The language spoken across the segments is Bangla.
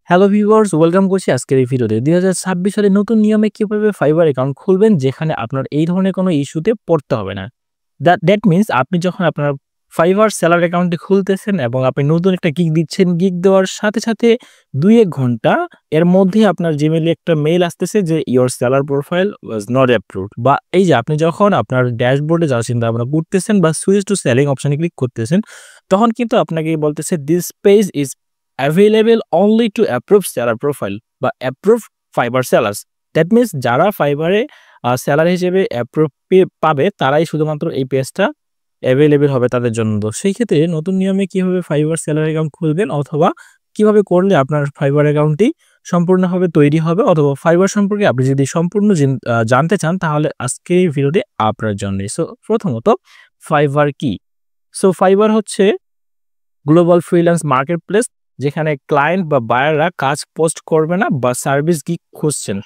হ্যালো ভিউয়ার্স, ওয়েলকাম করছি আজকের এই ভিডিওতে। ২০২৬ সালের নতুন নিয়মে কিভাবে ফাইবার অ্যাকাউন্ট খুলবেন যেখানে আপনার এই ধরনের কোনো ইস্যুতে পড়তে হবে না। দ্যাট মিনস আপনি যখন আপনার ফাইবার সেলার অ্যাকাউন্টটি খুলতেছেন এবং আপনি নতুন একটা গিগ দিচ্ছেন, গিগ দেওয়ার সাথে, সাথে ২-১ ঘন্টা এর মধ্যেই আপনার জিমেইলে একটা মেইল আসতেছে যে your seller profile was not approved, বা এই যে আপনি যখন আপনার ড্যাশবোর্ডে যাওয়ার চিন্তা ভাবনা করতেছেন বা সুইচ টু সেলিং অপশনে ক্লিক করতেছেন, তখন কিন্তু আপনাকে বলতেছে this page is available only to approved seller profile বা approved fiber sellers. That means যারা ফাইবারে সেলার হিসেবে অ্যাপ্রুভ পাবে তারাই শুধুমাত্র এই পেজটা অ্যাভেলেবেল হবে তাদের জন্য। তো সেই ক্ষেত্রে নতুন নিয়মে কিভাবে ফাইবার সেলার অ্যাকাউন্ট খুলবেন অথবা কিভাবে করলে আপনার ফাইবার অ্যাকাউন্টটি সম্পূর্ণভাবে তৈরি হবে, অথবা ফাইবার সম্পর্কে আপনি যদি সম্পূর্ণ জানতে চান তাহলে আজকের এই ভিডিওটি আপনার জন্যই। সো প্রথমত ফাইবার কি? সো ফাইবার হচ্ছে গ্লোবাল ফ্রিল্যান্স মার্কেটপ্লেস যেখানে ক্লায়েন্ট বা বায়াররা কাজ পোস্ট করবে না বা সার্ভিস গিগ খুঁজছেন।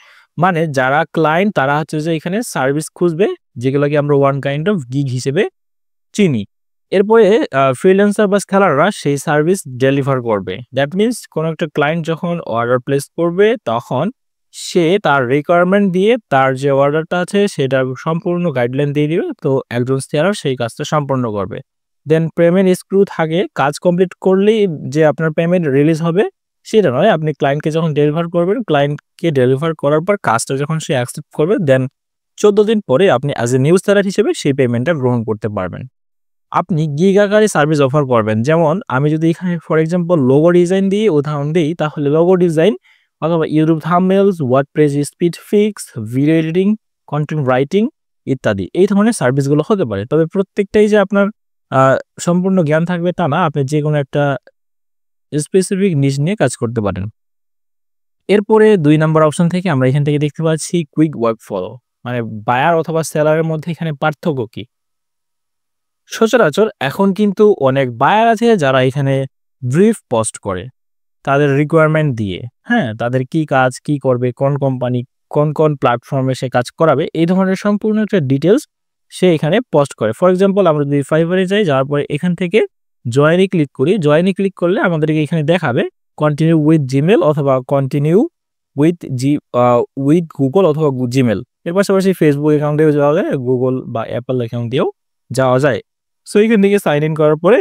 মানে যারা ক্লায়েন্ট তারা হচ্ছে যে এখানে সার্ভিস খুঁজবে, যেগুলোকে আমরা ওয়ান কাইন্ড অফ গিগ হিসেবে চিনি। এরপরে ফ্রিল্যান্সার বা স্কেলাররা সেই সার্ভিস ডেলিভার করবে। দ্যাট মিনস কোনো একটা ক্লায়েন্ট যখন অর্ডার প্লেস করবে তখন সে তার রিকোয়ারমেন্ট দিয়ে তার যে অর্ডারটা আছে সেটার সম্পূর্ণ গাইডলাইন দিয়ে দিবে, তো একজন সেলার সেই কাজটা সম্পন্ন করবে। দেন পেমেন্ট স্ক্রু থাকে, কাজ কমপ্লিট করলেই যে আপনার পেমেন্ট রিলিজ হবে সেটা নয়, আপনি ক্লায়েন্টকে যখন ডেলিভার করবেন, ক্লায়েন্টকে ডেলিভার করার পর কাজটা যখন সে অ্যাকসেপ্ট করবে, দেন ১৪ দিন পরে আপনি অ্যাজ এ নিউ সেলার হিসেবে সেই পেমেন্টটা গ্রহণ করতে পারবেন। আপনি গিগ আকারে সার্ভিস অফার করবেন। যেমন আমি যদি এখানে ফর এক্সাম্পল লোগো ডিজাইন দিয়ে উদাহরণ দিই, তাহলে লোগো ডিজাইন অথবা YouTube thumbnails, WordPress speed fix, video editing, content writing ইত্যাদি এই ধরনের সার্ভিসগুলো হতে পারে। তবে প্রত্যেকটাই যে আপনার সম্পূর্ণ জ্ঞান থাকবে তা না, আপনি যেকোনো একটা স্পেসিফিক নিশ নিয়ে কাজ করতে পারেন। এরপরে ২ নম্বর অপশন থেকে আমরা এখান থেকে দেখতে পাচ্ছি কুইক ওয়ার্ক ফলো, মানে বায়ার অথবা সেলারের মধ্যে এখানে পার্থক্য কি? সচরাচর এখন কিন্তু অনেক বায়ার আছে যারা এখানে ব্রিফ পোস্ট করে তাদের রিকোয়ারমেন্ট দিয়ে, হ্যাঁ, তাদের কি কাজ কি করবে, কোন কোম্পানি কোন প্ল্যাটফর্মে সে কাজ করাবে, এই ধরনের সম্পূর্ণ একটা ডিটেলস সে এখানে পোস্ট করে। ফর এক্সাম্পল আমরা যদি ফাইবারে যাই, যাওয়ার পরে এখান থেকে জয়েনে ক্লিক করি, জয়েনে ক্লিক করলে আমাদেরকে এখানে দেখাবে কন্টিনিউ উইথ জিমেল অথবা কন্টিনিউ উইথ গুগল অথবা জিমেল। এর পাশাপাশি ফেসবুক অ্যাকাউন্টেও যাওয়া যায়, গুগল বা অ্যাপল অ্যাকাউন্ট দিয়েও যাওয়া যায়। সো এখান থেকে সাইন ইন করার পরে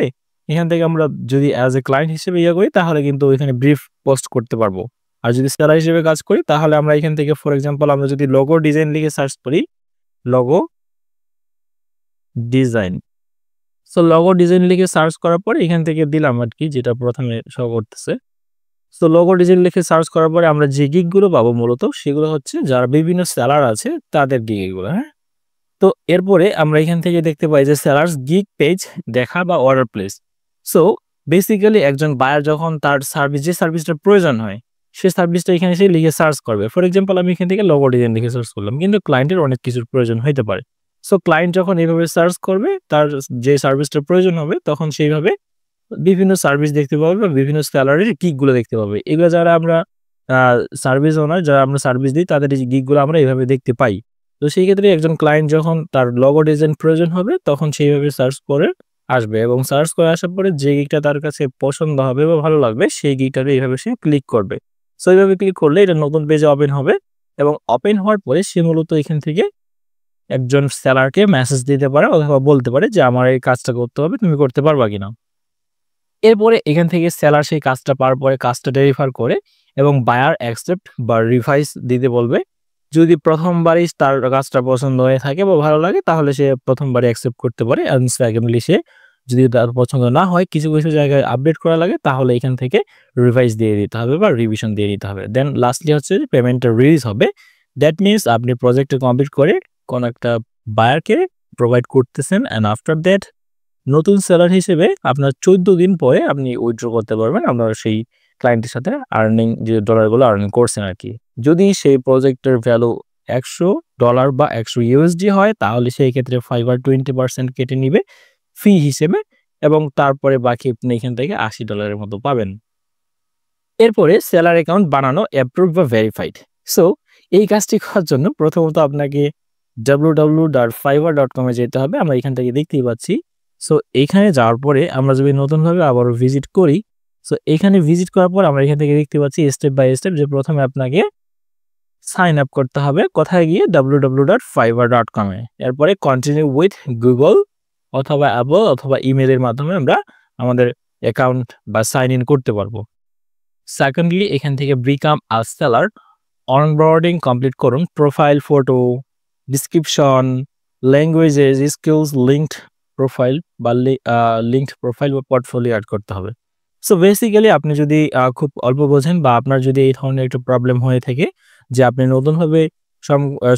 এখান থেকে আমরা যদি অ্যাজ এ ক্লায়েন্ট হিসেবে করি তাহলে কিন্তু এখানে ব্রিফ পোস্ট করতে পারবো। আর যদি সেলার হিসেবে কাজ করি তাহলে আমরা এখান থেকে ফর এক্সাম্পল আমরা যদি লোগো ডিজাইন লিখে সার্চ করি, logo design. So logo design লিখে সার্চ করার পরে এখান থেকে দিলাম আর কি যেটা প্রথমে শো করতেছে। সো লোগো ডিজাইন লিখে সার্চ করার পরে আমরা যে গিগগুলো পাবো মূলত সেগুলো হচ্ছে যারা বিভিন্ন সেলার আছে তাদের গিগ এগুলো, হ্যাঁ। তো এরপরে আমরা এখান থেকে দেখতে পাই যে সেলার্স গিগ পেজ দেখা বা অর্ডার প্লেস। সো বেসিক্যালি একজন বায়ার যখন তার যে সার্ভিসটা প্রয়োজন হয় সে সার্ভিসটা এখানে এসে লিখে সার্চ করবে। ফর এক্সাম্পল আমি এখান থেকে লোগো ডিজাইন লিখে সার্চ করলাম, কিন্তু ক্লায়েন্টের অনেক কিছুর প্রয়োজন হতে পারে। সো ক্লায়েন্ট যখন এইভাবে সার্চ করবে তার যে সার্ভিসটা প্রয়োজন হবে তখন সেইভাবে বিভিন্ন সার্ভিস দেখতে পাবে বা বিভিন্ন স্যালারির গিগগুলো দেখতে পাবে। এগুলো যারা আমরা সার্ভিস ওনার, যারা আমরা সার্ভিস দিই তাদের এই গিগগুলো আমরা এইভাবে দেখতে পাই। তো সেই ক্ষেত্রে একজন ক্লায়েন্ট যখন তার লোগো ডিজাইন প্রয়োজন হবে তখন সেইভাবে সার্চ করে আসবে, এবং সার্চ করে আসার পরে যে গিগটা তার কাছে পছন্দ হবে বা ভালো লাগবে সেই গিগটাতে এইভাবে সে ক্লিক করবে। সো এইভাবে ক্লিক করলে এটা নতুন পেজে ওপেন হবে, এবং ওপেন হওয়ার পরে সে মূলত এখান থেকে একজন সেলারকে মেসেজ দিতে পারে অথবা বলতে পারে যে আমার এই কাজটা করতে হবে, তুমি করতে পারবা কিনা। এরপরে এখান থেকে সেলার সেই কাজটা পাওয়ার পরে কাজটা ডেলিভার করে এবং বায়ার অ্যাকসেপ্ট বা রিভাইস দিতে বলবে। যদি প্রথমবারই তার কাজটা পছন্দ হয়ে থাকে বা ভালো লাগে তাহলে সে প্রথমবারই অ্যাকসেপ্ট করতে পারে। অ্যান্ড সেকেন্ডলি সে যদি তার পছন্দ না হয়, কিছু জায়গায় আপডেট করা লাগে, তাহলে এখান থেকে রিভাইস দিয়ে দিতে হবে বা রিভিশন দিয়ে দিতে হবে। দেন লাস্টলি হচ্ছে পেমেন্টটা রিলিজ হবে। দ্যাট মিনস আপনি প্রজেক্টটা কমপ্লিট করে কোনো একটা বায়ারকে প্রোভাইড করতেছেন, অ্যান্ড আফটার দ্যাট নতুন সেলার হিসেবে আপনার ১৪ দিন পরে আপনি উইথড্র করতে পারবেন আপনার সেই ক্লায়েন্টের সাথে আর্নিং যে ডলারগুলো আর্নিং করছেন আর কি। যদি সেই প্রজেক্টের ভ্যালু $১০০ বা $১০০ হয় তাহলে সেই ক্ষেত্রে ফাইবার 20% কেটে নিবে ফি হিসেবে, এবং তারপরে বাকি আপনি এখান থেকে $৮০ মতো পাবেন। এরপরে সেলার অ্যাকাউন্ট বানানো, অ্যাপ্রুভ বা ভেরিফাইড। সো এই কাজটি করার জন্য প্রথমত আপনাকে www.fiverr.com এ যেতে হবে। আমরা এখান থেকে দেখতেই পাচ্ছি। সো এইখানে যাওয়ার পরে আমরা যদি নতুনভাবে আবারও ভিজিট করি, সো এখানে ভিজিট করার পর আমরা এখান থেকে দেখতে পাচ্ছি স্টেপ বাই স্টেপ যে প্রথমে আপনাকে সাইন আপ করতে হবে কোথায় গিয়ে www.fiverr.com এ। এরপরে কন্টিনিউ উইথ গুগল অথবা অ্যাপল অথবা ইমেলের মাধ্যমে আমরা আমাদের অ্যাকাউন্ট বা সাইন ইন করতে পারবো। সেকেন্ডলি এখান থেকে become a seller onboarding complete করুন, profile photo, description, languages, skills, linked profile বা লিঙ্কড প্রোফাইল বা পোর্টফোলিও অ্যাড করতে হবে। সো বেসিক্যালি আপনি যদি খুব অল্প বোঝেন বা আপনার যদি এই ধরনের একটা প্রবলেম হয়ে থাকে যে আপনি নতুনভাবে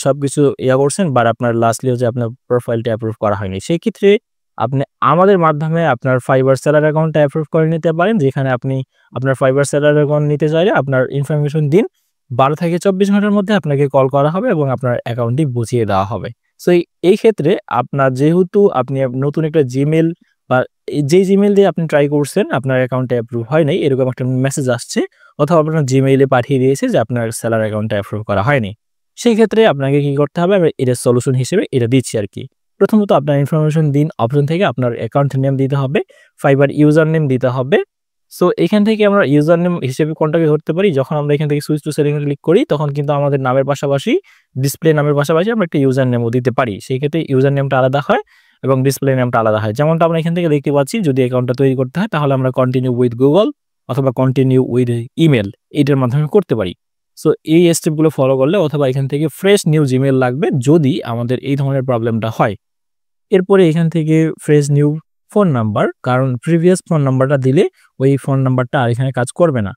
সবকিছু করছেন বাট আপনার লাস্টলি হচ্ছে আপনার প্রোফাইলটা অ্যাপ্রুভ করা হয়নি, সেই ক্ষেত্রে আপনি আমাদের মাধ্যমে আপনার ফাইবার সেলার অ্যাকাউন্টটা অ্যাপ্রুভ করে নিতে পারেন, যেখানে আপনি আপনার ফাইবার সেলার অ্যাকাউন্ট নিতে চাইলে আপনার ইনফরমেশন দিন, 12 থেকে 24 ঘন্টার মধ্যে আপনাকে কল করা হবে এবং আপনার অ্যাকাউন্টটি বুঝিয়ে দেওয়া হবে। সো এই ক্ষেত্রে আপনার যেহেতু আপনি নতুন একটা জিমেল বা যে জিমেল দিয়ে আপনি ট্রাই করছেন আপনার অ্যাকাউন্টে অ্যাপ্রুভ হয় নাই, এরকম একটা মেসেজ আসছে অথবা আপনার জিমেইলে পাঠিয়ে দিয়েছে যে আপনার সেলার অ্যাকাউন্টটা অ্যাপ্রুভ করা হয়নি, সেই ক্ষেত্রে আপনাকে কি করতে হবে, আমরা এটার সলিউশন হিসেবে এটা দিচ্ছি আর কি। প্রথমত আপনার ইনফরমেশন দিন অপশন থেকে আপনার অ্যাকাউন্ট নেম দিতে হবে, ফাইবার ইউজার নেম দিতে হবে। সো এখান থেকে আমরা ইউজার নেম হিসেবে কোনটাকে ধরতে পারি, যখন আমরা এখান থেকে সুইচ টু সেটিং ক্লিক করি তখন কিন্তু আমাদের নামের পাশাপাশি ডিসপ্লে নামের পাশাপাশি আমরা একটা ইউজার নেমও দিতে পারি, সেই ক্ষেত্রে ইউজার নেমটা আলাদা হয় এবং ডিসপ্লে নেমটা আলাদা হয়। যেমনটা আমরা এখান থেকে দেখতে পাচ্ছি, যদি অ্যাকাউন্টটা তৈরি করতে হয় তাহলে আমরা কন্টিনিউ উইথ গুগল অথবা কন্টিনিউ উইথ ইমেল এটার মাধ্যমে করতে পারি। সো এই স্টেপগুলো ফলো করলে অথবা এখান থেকে ফ্রেশ নিউ জিমেল লাগবে যদি আমাদের এই ধরনের প্রবলেমটা হয়। এরপরে এখান থেকে ফ্রেশ নিউ ফোন নাম্বার, কারণ প্রিভিয়াস ফোন নাম্বারটা দিলে ওই ফোন নাম্বারটা আর এখানে কাজ করবে না।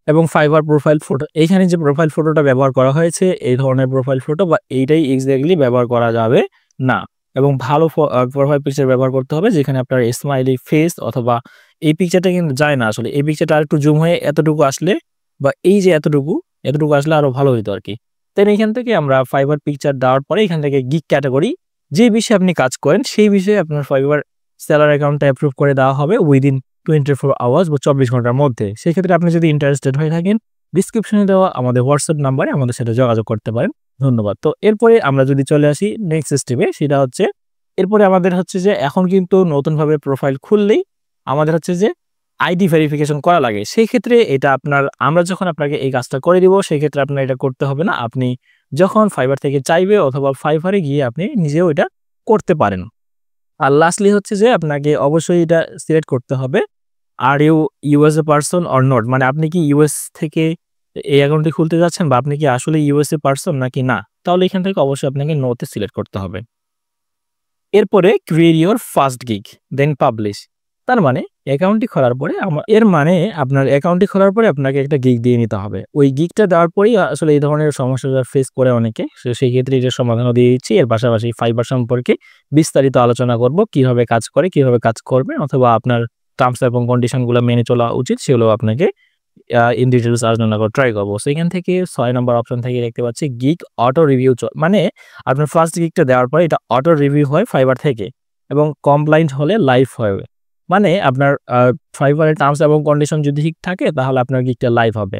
এবং ফাইবার প্রোফাইল ফটো, এইখানে যে প্রোফাইল ফটোটা ব্যবহার করা হয়েছে এই ধরনের প্রোফাইল ফটো বা এইটাই এক্স্যাক্টলি ব্যবহার করা যাবে না, এবং ভালো প্রোফাইল পিকচার ব্যবহার করতে হবে যেখানে আপনার স্মাইলি ফেস অথবা এই পিকচারটা কিন্তু যায় না আসলে, এই পিকচারটা আর একটু জুম হয়ে এতটুকু আসলে বা এই যে এতটুকু আসলে আরো ভালো হতো আর কি। তাই এখান থেকে আমরা ফাইবার পিকচার দেওয়ার পরে এখান থেকে গিগ ক্যাটাগরি, যে বিষয়ে আপনি কাজ করেন সেই বিষয়ে আপনার ফাইবার সেলার অ্যাকাউন্টটা অ্যাপ্রুভ করে দেওয়া হবে উইদিন 24 আওয়ার্স বা 24 ঘন্টার মধ্যে। সেক্ষেত্রে আপনি যদি ইন্টারেস্টেড হয়ে থাকেন ডিসক্রিপশনে দেওয়া আমাদের হোয়াটসঅ্যাপ নাম্বারে আমাদের সাথে যোগাযোগ করতে পারেন। ধন্যবাদ। তো এরপরে আমরা যদি চলে আসি নেক্সট স্টেপে, সেটা হচ্ছে এরপরে আমাদের হচ্ছে যে এখন কিন্তু নতুনভাবে প্রোফাইল খুললেই আমাদের হচ্ছে যে আইডি ভেরিফিকেশন করা লাগে, সেই ক্ষেত্রে এটা আমরা যখন আপনাকে এই কাজটা করে দিব সেই ক্ষেত্রে আপনার এটা করতে হবে না, আপনি যখন ফাইবার থেকে চাইবে অথবা ফাইবারে গিয়ে আপনি নিজেও এটা করতে পারেন। আর লাস্টলি হচ্ছে যে আপনাকে অবশ্যই এটা সিলেক্ট করতে হবে আর US a person or not, মানে আপনি কি ইউএস থেকে এই অ্যাকাউন্টটি খুলতে যাচ্ছেন বা আপনি কি আসলে ইউএস এ পারসন নাকি না, তাহলে এখান থেকে অবশ্যই আপনাকে নোতে সিলেক্ট করতে হবে। এরপরে create your first gig then publish, তার মানে অ্যাকাউন্টটি খোলার পরে আপনার অ্যাকাউন্টটি খোলার পরে আপনাকে একটা গিগ দিয়ে নিতে হবে, ওই গিগটা দেওয়ার পরেই আসলে এই ধরনের সমস্যা ফেস করে অনেকে, সেই ক্ষেত্রে এটার সমাধানও দিয়ে দিচ্ছি। এর পাশাপাশি ফাইবার সম্পর্কে বিস্তারিত আলোচনা করব, কিভাবে কাজ করে কিভাবে কাজ করবে অথবা আপনার টার্মস এবং কন্ডিশনগুলো মেনে চলা উচিত সেগুলো আপনাকে ইন ডিটেলস আলোচনা করে ট্রাই করবো। সো এখান থেকে 6 নম্বর অপশন থেকে দেখতে পাচ্ছি গিগ অটো রিভিউ, মানে আপনার ফার্স্ট গিগটা দেওয়ার পরে এটা অটো রিভিউ হয় ফাইবার থেকে এবং কমপ্লায়েন্ট হলে লাইভ হবে, মানে আপনার ফাইবারের টার্মস এবং কন্ডিশন যদি ঠিক থাকে তাহলে আপনার গিগটা লাইভ হবে।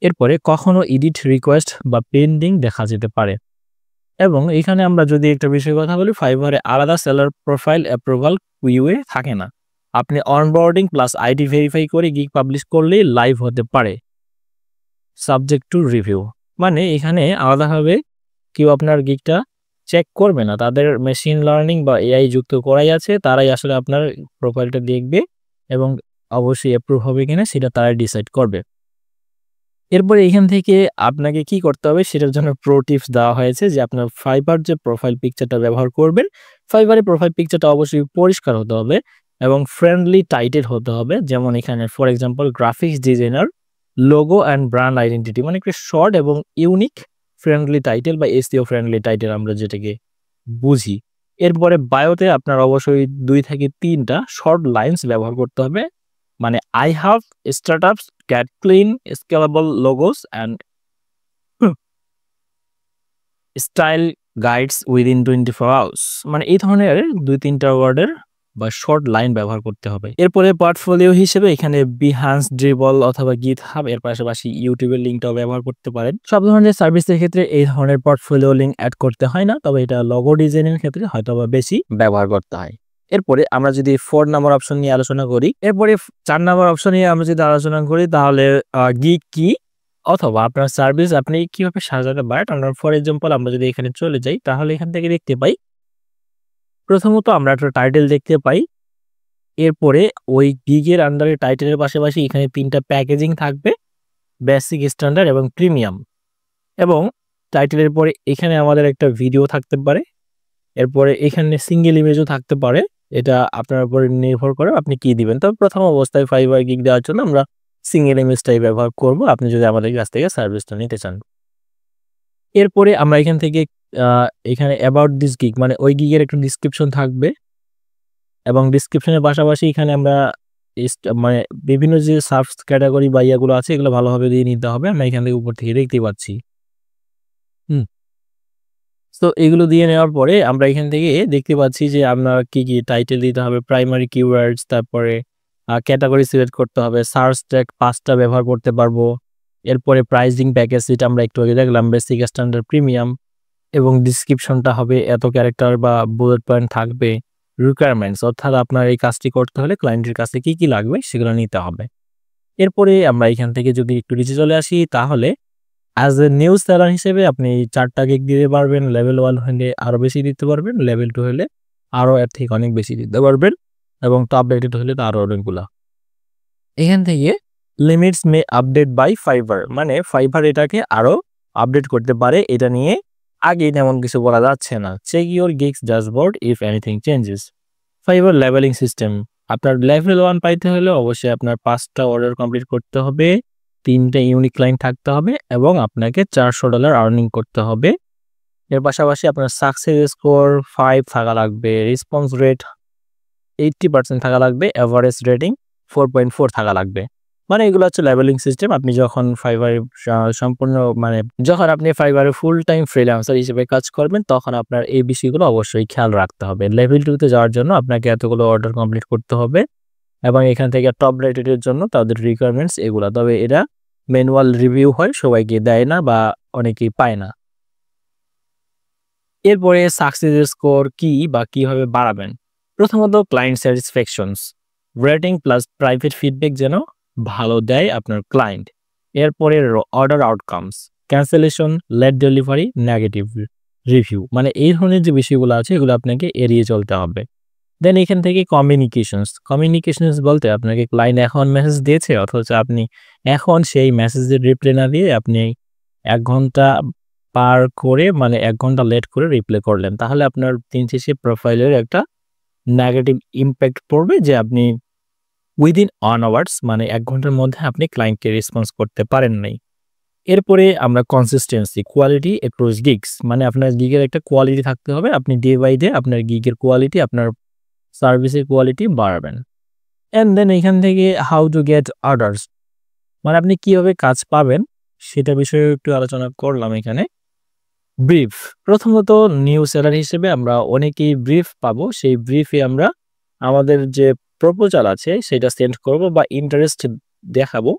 এরপরে কখনো এডিট রিকোয়েস্ট বা পেন্ডিং দেখা যেতে পারে, এবং এখানে আমরা যদি একটা বিষয় কথা বলি, ফাইবারে আলাদা সেলার প্রোফাইল অ্যাপ্রুভাল কিউএ থাকে না, আপনি অনবোর্ডিং প্লাস আইডি ভেরিফাই করে গিগ পাবলিশ করলেই লাইভ হতে পারে সাবজেক্ট টু রিভিউ, মানে এখানে আলাদাভাবে কেউ আপনার গিগটা চেক করবে না, তাদের মেশিন লার্নিং বা এআই যুক্ত করাই আছে, তারাই আসলে আপনার প্রোফাইলটা দেখবে এবং অবশ্যই অ্যাপ্রুভ হবে কিনা সেটা তারাই ডিসাইড করবে। এরপরে এখান থেকে আপনাকে কি করতে হবে সেটার জন্য প্রো টিপস দেওয়া হয়েছে যে আপনার ফাইবার যে প্রোফাইল পিকচারটা ব্যবহার করবেন, ফাইবারের প্রোফাইল পিকচারটা অবশ্যই পরিষ্কার হতে হবে এবং ফ্রেন্ডলি টাইটেল হতে হবে, যেমন এখানে for example graphics designer, logo and brand identity, মানে একটা শর্ট এবং ইউনিক ফ্রেন্ডলি টাইটেল বা এসইও ফ্রেন্ডলি টাইটেল আমরা যেটাকে বুঝি। এরপরে বায়োতে আপনার অবশ্যই 2 থেকে 3টা শর্ট লাইন্স ব্যবহার করতে হবে, মানে I have startups get clean scalable logos and style guides within 24 hours, মানে এই ধরনের 2-3টা ওয়ার্ডের বা শর্ট লাইন ব্যবহার করতে হবে। এরপরে পোর্টফোলিও হিসেবে এখানে বিহান্স, ড্রিবল অথবা গিটহাব, এর পাশাপাশি ইউটিউবের লিঙ্কটাও ব্যবহার করতে পারেন। সব ধরনের সার্ভিসের ক্ষেত্রে এই ধরনের পোর্টফোলিও লিঙ্ক অ্যাড করতে হয় না, তবে এটা লোগো ডিজাইনের ক্ষেত্রে হয়তোবা বেশি ব্যবহার করতে হয়। এরপরে আমরা যদি 4 নাম্বার অপশন নিয়ে আলোচনা করি, এরপরে 4 নাম্বার অপশন নিয়ে আমরা যদি আলোচনা করি তাহলে গিগ কি অথবা আপনার সার্ভিস আপনি কিভাবে সাজাতে পারেন। আমরা ফর এক্সাম্পল আমরা যদি এখানে চলে যাই তাহলে এখান থেকে দেখতে পাই, প্রথমত আমরা একটা টাইটেল দেখতে পাই। এরপরে ওই গিগের আন্ডারে টাইটেলের পাশাপাশি এখানে 3টা প্যাকেজিং থাকবে, বেসিক, স্ট্যান্ডার্ড এবং প্রিমিয়াম। এবং টাইটেলের পরে এখানে আমাদের একটা ভিডিও থাকতে পারে, এরপরে এখানে সিঙ্গেল ইমেজও থাকতে পারে। এটা আপনার উপর নির্ভর করে আপনি কি দিবেন। তবে প্রথম অবস্থায় ফাইবার গিগ দেওয়ার জন্য আমরা সিঙ্গেল ইমেজটাই ব্যবহার করব, আপনি যদি আমাদের কাছ থেকে সার্ভিসটা নিতে চান। এরপরে আমরা এখান থেকে এখানে অ্যাবাউট দিস গিগ মানে ওই গিগের একটা ডিসক্রিপশন থাকবে এবং ডিসক্রিপশনের পাশাপাশি এখানে আমরা মানে বিভিন্ন যে সাব ক্যাটাগরি বা ইয়াগুলো আছে এগুলো ভালোভাবে দিয়ে নিতে হবে। আমরা এখান থেকে উপর থেকে দেখতে পাচ্ছি। তো এগুলো দিয়ে নেওয়ার পরে আমরা এখান থেকে দেখতে পাচ্ছি যে আপনার কি টাইটেল দিতে হবে, প্রাইমারি কিওয়ার্ডস, তারপরে ক্যাটাগরি সিলেক্ট করতে হবে, সার্চ ট্যাগ 5টা ব্যবহার করতে পারবো। এরপরে প্রাইসিং প্যাকেজ, যেটা আমরা একটু আগে দেখলাম, বেসিক, স্ট্যান্ডার্ড, প্রিমিয়াম। এবং ডিসক্রিপশনটা হবে এত ক্যারেক্টার বা বুলেট পয়েন্ট থাকবে। রিকোয়ারমেন্টস অর্থাৎ আপনার এই কাজটি করতে হলে ক্লায়েন্টের কাছে কি লাগবে সেগুলো নিতে হবে। এরপরে আমরা এখান থেকে যদি একটু নিচে চলে আসি তাহলে অ্যাজ এ নিউ সেলার হিসেবে আপনি 4টা গিগ দিতে পারবেন। লেভেল 1 হলে আরও বেশি দিতে পারবেন, লেভেল 2 হলে আরও এর থেকে অনেক বেশি দিতে পারবেন এবং টপ রেটেড হলে তো আরও অনেকগুলা। এখান থেকে limits may update by Fiverr, মানে ফাইবার এটাকে আরও আপডেট করতে পারে। এটা নিয়ে আগে তেমন কিছু বলা যাচ্ছে না। Check your gigs dashboard if anything changes. Fiverr levelling system, আপনার লেভেল 1 পাইতে হলে অবশ্যই আপনার 5টা অর্ডার কমপ্লিট করতে হবে, 3টা ইউনিক ক্লায়েন্ট থাকতে হবে এবং আপনাকে $400 আর্নিং করতে হবে। এর পাশাপাশি আপনার সাকসেস স্কোর 5 থাকা লাগবে, রেসপন্স রেট 80% থাকা লাগবে, এভারেজ রেটিং 4.4 থাকা লাগবে। মানে এগুলো হচ্ছে লেভেলিং সিস্টেম। আপনি যখন ফাইবারে সম্পূর্ণ মানে যখন আপনি ফাইবারে ফুল টাইম ফ্রিল্যান্সার হিসেবে কাজ করবেন তখন আপনার এই বিষয়গুলো অবশ্যই খেয়াল রাখতে হবে। লেভেল 2তে যাওয়ার জন্য আপনাকে এতগুলো অর্ডার কমপ্লিট করতে হবে এবং এখান থেকে টপ রেটেডের জন্য তাদের রিকোয়ারমেন্টস এগুলা। তবে এরা ম্যানুয়াল রিভিউ হয়, সবাইকে দেয় না বা অনেকেই পায় না। এরপরে সাকসেস স্কোর কি বা কিভাবে বাড়াবেন। প্রথমত client satisfactions, rating plus private feedback যেন ভালো দেয় আপনার ক্লায়েন্ট। এরপরে order outcomes, cancellation, late delivery, negative review, মানে এই ধরনের যে বিষয়গুলো আছে এগুলো আপনাকে এড়িয়ে চলতে হবে। দেন এখান থেকে কমিউনিকেশনস বলতে আপনাকে ক্লায়েন্ট এখন মেসেজ দিয়েছে অথচ আপনি এখন সেই মেসেজের রিপ্লাই না দিয়ে আপনি 1 ঘন্টা পার করে মানে 1 ঘন্টা লেট করে রিপ্লাই করলেন, তাহলে আপনার দিন শেষে প্রোফাইলের একটা নেগেটিভ ইম্প্যাক্ট পড়বে যে আপনি উইদিন 1 আওয়ার্স মানে 1 ঘন্টার মধ্যে আপনি ক্লায়েন্টকে রেসপন্স করতে পারেন নাই। এরপরে আমরা কনসিস্টেন্সি, কোয়ালিটি অ্যাক্রস গিগস, মানে আপনার গিগের একটা কোয়ালিটি থাকতে হবে। আপনি ডে বাই ডে আপনার গিগের কোয়ালিটি, আপনার সার্ভিসের কোয়ালিটি বাড়াবেন। অ্যান্ড দেন এখান থেকে হাউ টু গেট অর্ডার্স, মানে আপনি কিভাবে কাজ পাবেন সেটা বিষয়ে একটু আলোচনা করলাম এখানে। ব্রিফ, প্রথমত নিউ সেলার হিসেবে আমরা অনেকেই ব্রিফ পাবো, সেই ব্রিফে আমরা আমাদের যে প্রপোজাল আছে সেটা সেন্ড করব বা ইন্টারেস্ট দেখাবো।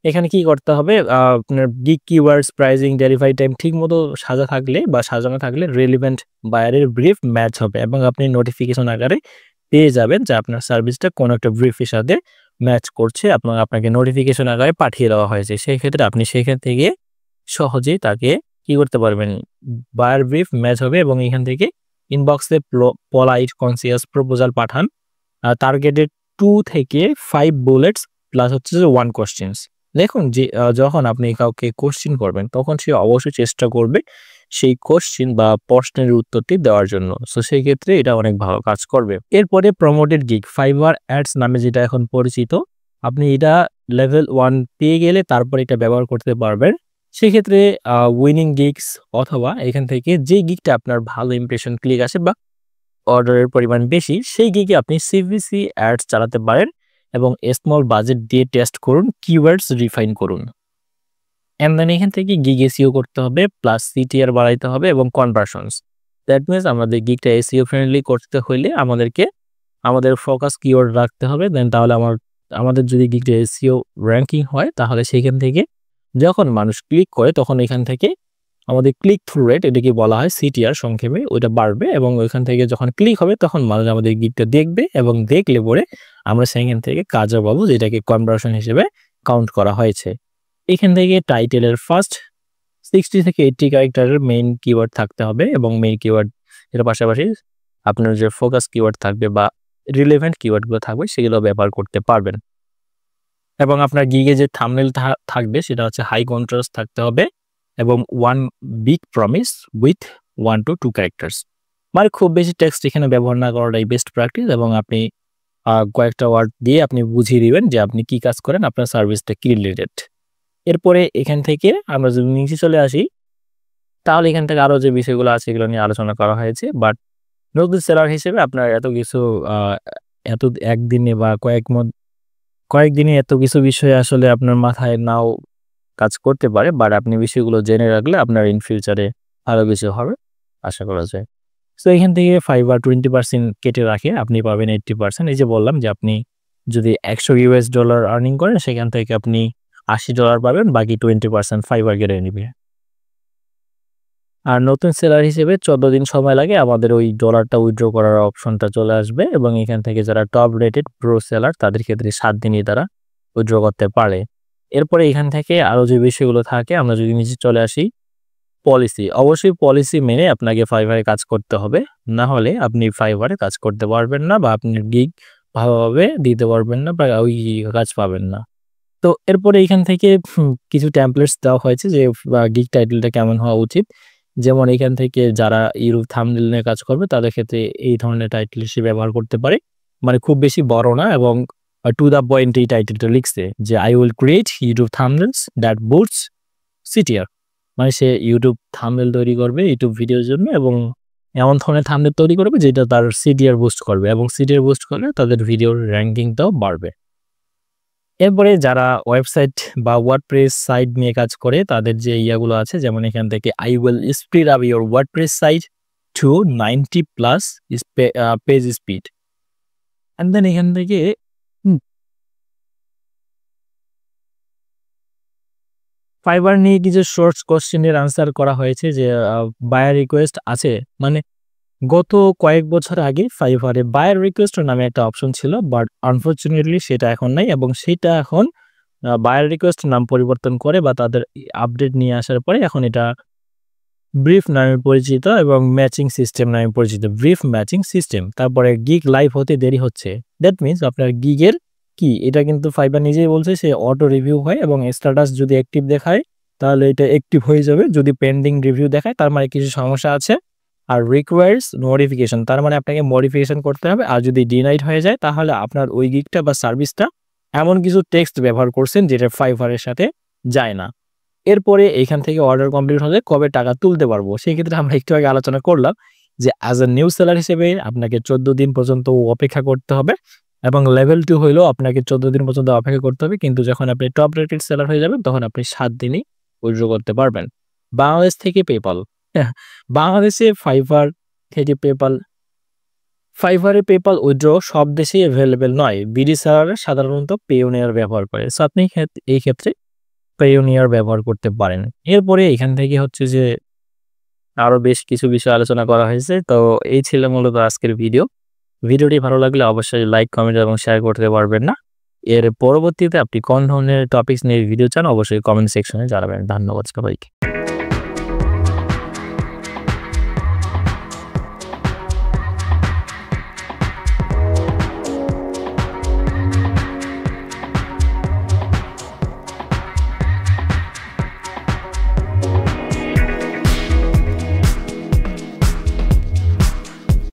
এখানে কি করতে হবে, আপনার gig keywords, pricing, delivery time ঠিক মতো সাজানো থাকলে রিলেভেন্ট বায়ারের ব্রিফ ম্যাচ হবে এবং আপনি নোটিফিকেশন আকারে পেয়ে যাবেন যে আপনার সার্ভিসটা কোনো একটা ব্রিফের সাথে ম্যাচ করছে, আপনাকে নোটিফিকেশন আকারে পাঠিয়ে দেওয়া হয়েছে। সেই ক্ষেত্রে আপনি সেখান থেকে সহজেই তাকে কি করতে পারবেন, বায়ার ব্রিফ ম্যাচ হবে এবং এখান থেকে ইনবক্সে পলাইট কনসিয়াস প্রপোজাল পাঠান। টার্গেটেড 2 থেকে 5 বুলেটস প্লাস হচ্ছে যে 1 কোশ্চেন্স। দেখুন যে যখন আপনি কাউকে কোশ্চেন করবেন তখন সে অবশ্যই চেষ্টা করবে সেই কোশ্চেন বা প্রশ্নের উত্তরটি দেওয়ার জন্য। সো সেই ক্ষেত্রে এটা অনেক ভালো কাজ করবে। এরপরে প্রমোটেড গিগ, ফাইবার অ্যাডস নামে যেটা এখন পরিচিত, আপনি এটা লেভেল 1 পেয়ে গেলে তারপর এটা ব্যবহার করতে পারবেন। সেক্ষেত্রে উইনিং গিগস অথবা এখান থেকে যে গিগটা আপনার ভালো ইমপ্রেশন ক্লিক আসে বা অর্ডারের পরিমাণ বেশি সেই গিগে আপনি সিভিসি অ্যাডস চালাতে পারেন এবং স্মল বাজেট দিয়ে টেস্ট করুন, কিওয়ার্ডস রিফাইন করুন। অ্যান্ড দেন এখান থেকে গিগ এসইও করতে হবে প্লাস সিটিআর বাড়াইতে হবে এবং কনভার্সনস। দ্যাট মিনস আমাদের গিগটা এসইও ফ্রেন্ডলি করতে হইলে আমাদের ফোকাস কিওয়ার্ড রাখতে হবে। দেন তাহলে আমাদের যদি গিগটা এসইও র্যাঙ্কিং হয় তাহলে সেখান থেকে যখন মানুষ ক্লিক করে তখন এখান থেকে আমাদের ক্লিক থ্রু রেট, এটাকে বলা হয় সিটিআর সংক্ষেপে, ওইটা বাড়বে এবং ওইখান থেকে যখন ক্লিক হবে তখন মানুষ আমাদের গিগটা দেখবে এবং দেখলে পরে আমরা সেখান থেকে কাজও পাবো, যেটাকে কনভার্সন হিসেবে কাউন্ট করা হয়েছে। এখান থেকে টাইটেলের ফার্স্ট 60 থেকে 80 ক্যারেক্টারের মেইন কিওয়ার্ড থাকতে হবে এবং মেইন কিওয়ার্ড এর পাশাপাশি আপনার যে ফোকাস কিওয়ার্ড থাকবে বা রিলেভেন্ট কিওয়ার্ডগুলো থাকবে সেগুলো ব্যবহার করতে পারবেন। এবং আপনার গিগে যে থাম্বনেল থাকবে সেটা হচ্ছে হাই কন্ট্রাস্ট থাকতে হবে এবং one big promise with 1 to 2 characters, মানে খুব বেশি টেক্সট এখানে ব্যবহার না করাটাই বেস্ট প্র্যাকটিস। এবং আপনি কয়েকটা ওয়ার্ড দিয়ে আপনি বুঝিয়ে দিবেন যে আপনি কি কাজ করেন, আপনার সার্ভিসটা কি রিলেটেড। এরপরে এখান থেকে আমরা যদি নিচে চলে আসি তাহলে এখান থেকে আরও যে বিষয়গুলো আছে এগুলো নিয়ে আলোচনা করা হয়েছে। বাট নতুন সেলার হিসেবে আপনার এত কিছু এত একদিনে বা কয়েকদিনে এত কিছু বিষয় আসলে আপনার মাথায় নাও কাজ করতে পারে, বাট আপনি বিষয়গুলো জেনে রাখলে আপনার ইন ফিউচারে আরও কিছু হবে আশা করা যায়। সো এখান থেকে ফাইবার 20% কেটে রাখে আপনি পাবেন 80%। এই যে বললাম যে আপনি যদি $100 আর্নিং করেন সেখান থেকে আপনি $80 পাবেন, বাকি 20% ফাইবার কেটে নেবে। আর নতুন সেলার হিসেবে 14 দিন সময় লাগে, আমাদের ওই ডলারটা উইথড্র করার অপশনটা চলে আসবে এবং এখান থেকে যারা টপ রেটেড প্রো সেলার তাদের ক্ষেত্রে 7 দিনই তারা উইথড্র করতে পারে। এরপরে এখান থেকে আরও যে বিষয়গুলো থাকে, আমরা যদি নিচে চলে আসি, পলিসি, অবশ্যই পলিসি মেনে আপনাকে ফাইবারে কাজ করতে হবে, না হলে আপনি ফাইবারে কাজ করতে পারবেন না বা আপনার গিগ ভালোভাবে দিতে পারবেন না বা ওই কাজ পাবেন না। তো এরপরে এখান থেকে কিছু টেমপ্লেটস দেওয়া হয়েছে যে গিগ টাইটেলটা কেমন হওয়া উচিত। যেমন এখান থেকে যারা ইউটিউব থাম্বনেল নিয়ে কাজ করবে তাদের ক্ষেত্রে এই ধরনের টাইটেল হিসেবে ব্যবহার করতে পারে, মানে খুব বেশি বড় না এবং টু দ্য পয়েন্ট এই টাইটেলটা লিখছে যে I will create YouTube thumbnails that boosts CTR, মানে সে ইউটিউব থাম্বনেল তৈরি করবে ইউটিউব ভিডিওর জন্য এবং এমন ধরনের থাম্বনেল তৈরি করবে যেটা তার সিটিআর বুস্ট করবে এবং সিটিআর বুস্ট করলে তাদের ভিডিওর র্যাঙ্কিংটাও বাড়বে। এরপরে যারা ওয়েবসাইট বা ওয়ার্ডপ্রেস সাইট নিয়ে কাজ করে তাদের যে ইয়াগুলো আছে, যেমন এখান থেকে I will speed up your WordPress site to 90+ page speed, and then এখান থেকে ফাইবার নিয়ে কিছু শর্টস কোশ্চেনের আনসার করা হয়েছে যে বায়ার রিকোয়েস্ট আছে, মানে গত কয়েক বছর আগে ফাইবারে বায়ার রিকোয়েস্ট নামে একটা অপশন ছিল, বাট আনফরচুনেটলি সেটা এখন নাই এবং সেটা এখন বায়ার রিকোয়েস্ট নাম পরিবর্তন করে বা তাদের আপডেট নিয়ে আসার পরে এখন এটা ব্রিফ নামে পরিচিত এবং ম্যাচিং সিস্টেম নামে পরিচিত, ব্রিফ ম্যাচিং সিস্টেম। তারপরে গিগ লাইভ হতে দেরি হচ্ছে, দ্যাট মিনস আপনার গিগের কি এটা কিন্তু ফাইবার নিজেই বলছে সে অটো রিভিউ হয় এবং স্ট্যাটাস যদি অ্যাক্টিভ দেখায় তাহলে এটা অ্যাক্টিভ হয়ে যাবে, যদি পেন্ডিং রিভিউ দেখায় তার মানে কিছু সমস্যা আছে। আর রিকোয়ার্স মডিফিকেশন, তার মানে আপনাকে মডিফিকেশন করতে হবে। আর যদি ডিনাইড হয়ে যায় তাহলে আপনার ওই গিগটা বা সার্ভিসটা এমন কিছু টেক্সট ব্যবহার করছেন যেটা ফাইবারের সাথে যায় না। এরপরে এইখান থেকে অর্ডার কমপ্লিট হলে কবে টাকা তুলতে পারবো, সেই ক্ষেত্রে আমরা একটু আগে আলোচনা করলাম যে অ্যাজ এ নিউ সেলার হিসেবে আপনাকে 14 দিন পর্যন্ত অপেক্ষা করতে হবে এবং লেভেল 2 হইলেও আপনাকে 14 দিন পর্যন্ত অপেক্ষা করতে হবে, কিন্তু যখন আপনি টপ রেটেড সেলার হয়ে যাবেন তখন আপনি 7 দিনই উইথড্র করতে পারবেন। বাংলাদেশ থেকে পেপাল, বাংলাদেশে ফাইবার থেকে ফাইবারে পেপাল উইথড্র সব দেশেই অ্যাভেলেবেল নয়, বিডি সেলাররা সাধারণত পেওনিয়ার ব্যবহার করে, সো আপনি এই ক্ষেত্রে পেওনিয়ার ব্যবহার করতে পারেন। এরপরে এখান থেকে হচ্ছে যে আরো বেশ কিছু বিষয় আলোচনা করা হয়েছে। তো এই ছিল মূলত আজকের ভিডিওটি ভালো লাগলে অবশ্যই লাইক, কমেন্ট এবং শেয়ার করতে পারবেন না। এর পরবর্তীতে আপনি কোন ধরনের টপিকস নিয়ে ভিডিও চান অবশ্যই কমেন্ট সেকশনে জানাবেন। ধন্যবাদ সবাইকে।